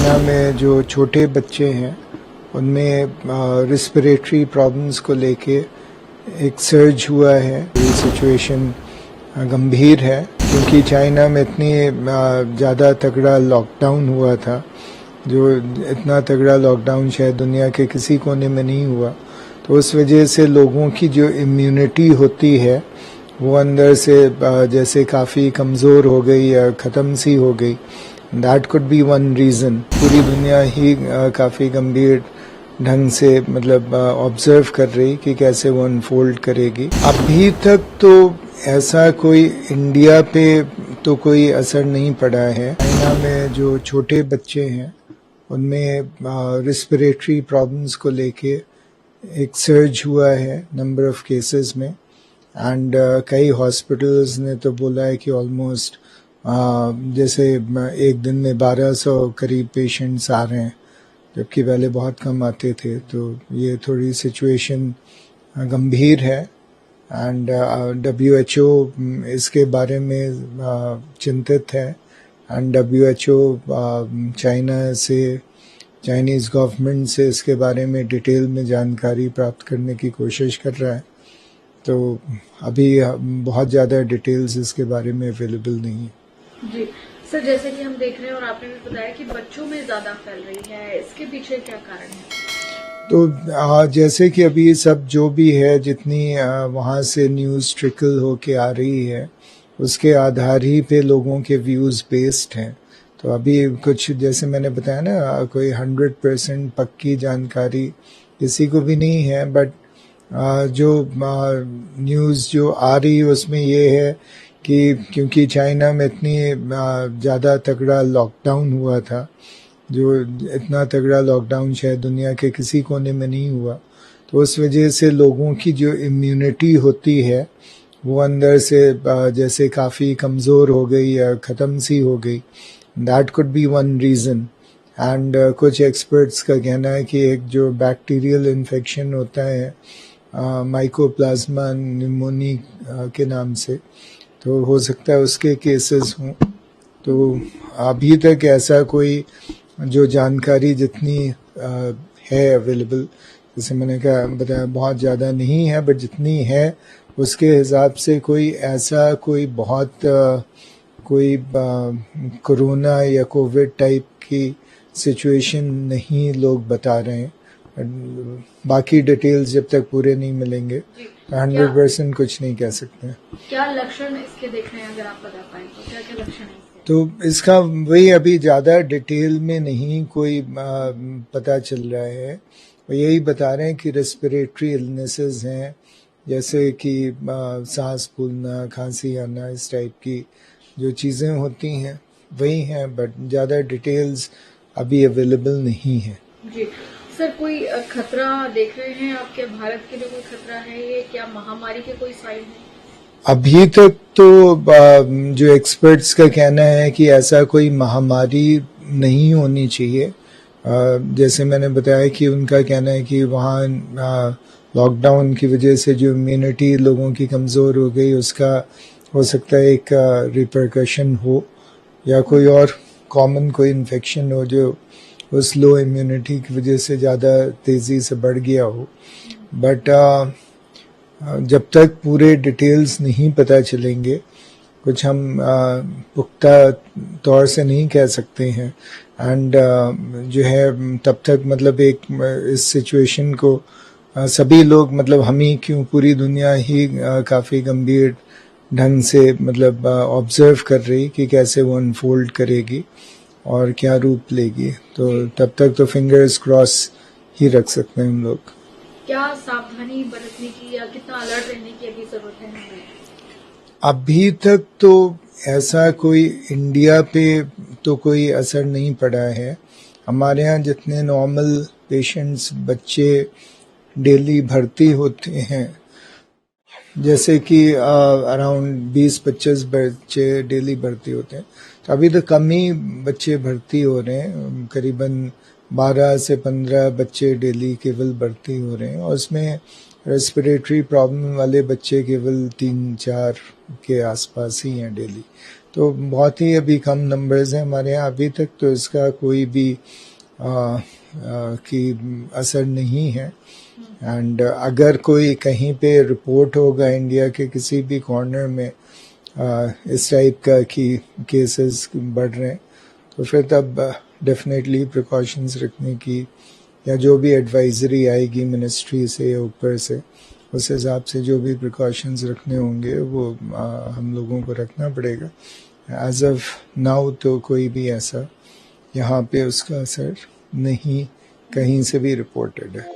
China में जो छोटे बच्चे हैं उनमें रिस्पिरेटरी प्रॉब्लम्स को लेके एक सर्ज हुआ है। ये सिचुएशन गंभीर है क्योंकि चाइना में इतनी ज़्यादा तगड़ा लॉकडाउन हुआ था, जो इतना तगड़ा लॉकडाउन शायद दुनिया के किसी कोने में नहीं हुआ। तो उस वजह से लोगों की जो इम्यूनिटी होती है वो अंदर से जैसे काफ़ी कमज़ोर हो गई या ख़त्म सी हो गई। That could be one reason. पूरी दुनिया ही काफ़ी गंभीर ढंग से मतलब ऑब्जर्व कर रही कि कैसे वो अनफोल्ड करेगी। अभी तक तो ऐसा कोई इंडिया पे तो कोई असर नहीं पड़ा है। चाइना में जो छोटे बच्चे हैं उनमें रिस्पिरेटरी प्रॉब्लम्स को लेके एक सर्ज हुआ है नंबर ऑफ केसेस में। एंड कई हॉस्पिटल्स ने तो बोला है कि ऑलमोस्ट जैसे एक दिन में 1200 करीब पेशेंट्स आ रहे हैं, जबकि पहले बहुत कम आते थे। तो ये थोड़ी सिचुएशन गंभीर है। एंड WHO इसके बारे में चिंतित है। एंड WHO चाइनीज़ गवर्नमेंट से इसके बारे में डिटेल में जानकारी प्राप्त करने की कोशिश कर रहा है। तो अभी बहुत ज़्यादा डिटेल्स इसके बारे में अवेलेबल नहीं है। जी सर, जैसे कि हम देख रहे हैं और आपने भी बताया कि बच्चों में ज़्यादा फैल रही है, इसके पीछे क्या कारण है? तो जैसे कि अभी सब जो भी है, जितनी वहाँ से न्यूज़ ट्रिकल होके आ रही है, उसके आधार ही पे लोगों के व्यूज़ बेस्ड हैं। तो अभी कुछ जैसे मैंने बताया ना, कोई 100% पक्की जानकारी किसी को भी नहीं है। बट जो न्यूज़ जो आ रही है उसमें ये है कि क्योंकि चाइना में इतनी ज़्यादा तगड़ा लॉकडाउन हुआ था, जो इतना तगड़ा लॉकडाउन शायद दुनिया के किसी कोने में नहीं हुआ। तो उस वजह से लोगों की जो इम्यूनिटी होती है वो अंदर से जैसे काफ़ी कमज़ोर हो गई या ख़त्म सी हो गई। That could be one reason. And कुछ एक्सपर्ट्स का कहना है कि एक जो बैक्टीरियल इन्फेक्शन होता है माइकोप्लाज्मा निमोनी के नाम से, तो हो सकता है उसके केसेस हों। तो अभी तक ऐसा कोई जो जानकारी जितनी है अवेलेबल, जैसे मैंने कहा बताया बहुत ज़्यादा नहीं है, बट जितनी है उसके हिसाब से कोई ऐसा कोई बहुत कोई कोरोना या कोविड टाइप की सिचुएशन नहीं लोग बता रहे हैं। बाकी डिटेल्स जब तक पूरे नहीं मिलेंगे 100% कुछ नहीं कह सकते। क्या लक्षण इसके देख रहे हैं, अगर आप बता पाएं तो क्या क्या लक्षण है इसके? तो इसका वही अभी ज़्यादा डिटेल में नहीं कोई पता चल रहा है। वो यही बता रहे हैं कि रेस्पिरेटरी इलनेसेस हैं, जैसे कि सांस फूलना, खांसी आना, इस टाइप की जो चीज़ें होती हैं वही हैं। बट ज़्यादा डिटेल्स अभी अवेलेबल नहीं है। जी सर, कोई खतरा देख रहे हैं आप? क्या भारत के लिए कोई खतरा है ये? क्या महामारी के कोई साइन है? अभी तक तो जो एक्सपर्ट्स का कहना है कि ऐसा कोई महामारी नहीं होनी चाहिए। जैसे मैंने बताया कि उनका कहना है कि वहाँ लॉकडाउन की वजह से जो इम्यूनिटी लोगों की कमज़ोर हो गई, उसका हो सकता है एक रिपरकशन हो, या कोई और कॉमन कोई इन्फेक्शन हो जो उस लो इम्यूनिटी की वजह से ज़्यादा तेज़ी से बढ़ गया हो। बट जब तक पूरे डिटेल्स नहीं पता चलेंगे कुछ हम पुख्ता तौर से नहीं कह सकते हैं। एंड जो है तब तक मतलब एक इस सिचुएशन को सभी लोग, मतलब हम ही क्यों, पूरी दुनिया ही काफ़ी गंभीर ढंग से मतलब ऑब्जर्व कर रही कि कैसे वो अनफोल्ड करेगी और क्या रूप लेगी। तो तब तक तो फिंगर्स क्रॉस ही रख सकते हैं हम लोग। क्या सावधानी बरतने की या कितना अलर्ट रहने की अभी जरूरत है हमें? अभी तक तो ऐसा कोई इंडिया पे तो कोई असर नहीं पड़ा है। हमारे यहाँ जितने नॉर्मल पेशेंट्स बच्चे डेली भर्ती होते हैं, जैसे कि अराउंड 20-25 बच्चे डेली भर्ती होते हैं, तो अभी तो कम ही बच्चे भर्ती हो रहे हैं। करीबन 12 से 15 बच्चे डेली केवल भर्ती हो रहे हैं, और उसमें रेस्पिरेटरी प्रॉब्लम वाले बच्चे केवल 3-4 के आसपास ही हैं डेली। तो बहुत ही अभी कम नंबर्स हैं हमारे यहाँ अभी तक, तो इसका कोई भी की असर नहीं है। एंड अगर कोई कहीं पे रिपोर्ट होगा इंडिया के किसी भी कॉर्नर में इस टाइप का कि केसेस बढ़ रहे हैं, तो फिर तब डेफिनेटली प्रिकॉशंस रखने की, या जो भी एडवाइजरी आएगी मिनिस्ट्री से या ऊपर से, उस हिसाब से जो भी प्रिकॉशंस रखने होंगे वो हम लोगों को रखना पड़ेगा। एज ऑफ नाउ तो कोई भी ऐसा यहाँ पे उसका असर नहीं कहीं से भी रिपोर्टेड है।